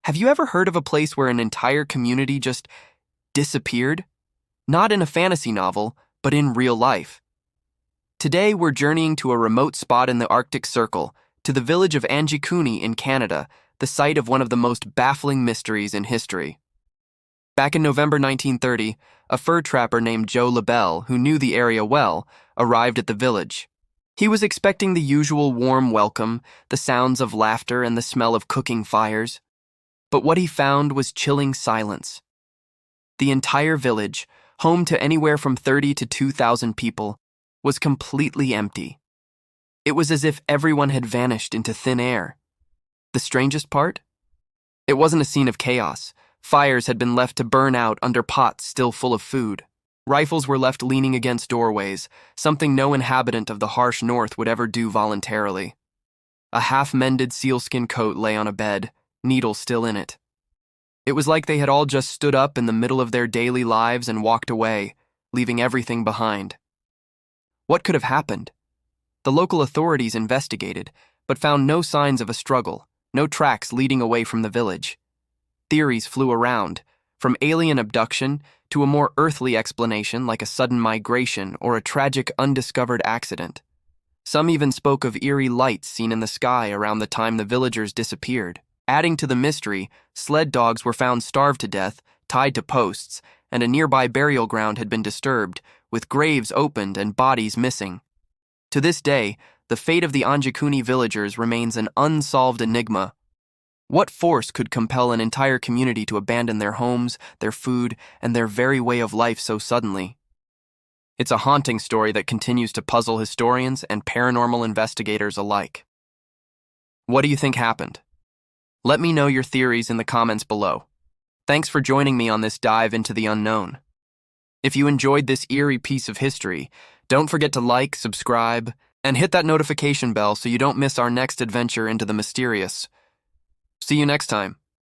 Have you ever heard of a place where an entire community just disappeared? Not in a fantasy novel, but in real life. Today, we're journeying to a remote spot in the Arctic Circle, to the village of Anjikuni in Canada, the site of one of the most baffling mysteries in history. Back in November 1930, a fur trapper named Joe LaBelle, who knew the area well, arrived at the village. He was expecting the usual warm welcome, the sounds of laughter and the smell of cooking fires. But what he found was chilling silence. The entire village, home to anywhere from 30 to 2,000 people, was completely empty. It was as if everyone had vanished into thin air. The strangest part? It wasn't a scene of chaos. Fires had been left to burn out under pots still full of food. Rifles were left leaning against doorways, something no inhabitant of the harsh north would ever do voluntarily. A half-mended sealskin coat lay on a bed, needle still in it. It was like they had all just stood up in the middle of their daily lives and walked away, leaving everything behind. What could have happened? The local authorities investigated, but found no signs of a struggle, no tracks leading away from the village. Theories flew around, from alien abduction to a more earthly explanation like a sudden migration or a tragic undiscovered accident. Some even spoke of eerie lights seen in the sky around the time the villagers disappeared. Adding to the mystery, sled dogs were found starved to death, tied to posts, and a nearby burial ground had been disturbed, with graves opened and bodies missing. To this day, the fate of the Anjikuni villagers remains an unsolved enigma. What force could compel an entire community to abandon their homes, their food, and their very way of life so suddenly? It's a haunting story that continues to puzzle historians and paranormal investigators alike. What do you think happened? Let me know your theories in the comments below. Thanks for joining me on this dive into the unknown. If you enjoyed this eerie piece of history, don't forget to like, subscribe, and hit that notification bell so you don't miss our next adventure into the mysterious. See you next time.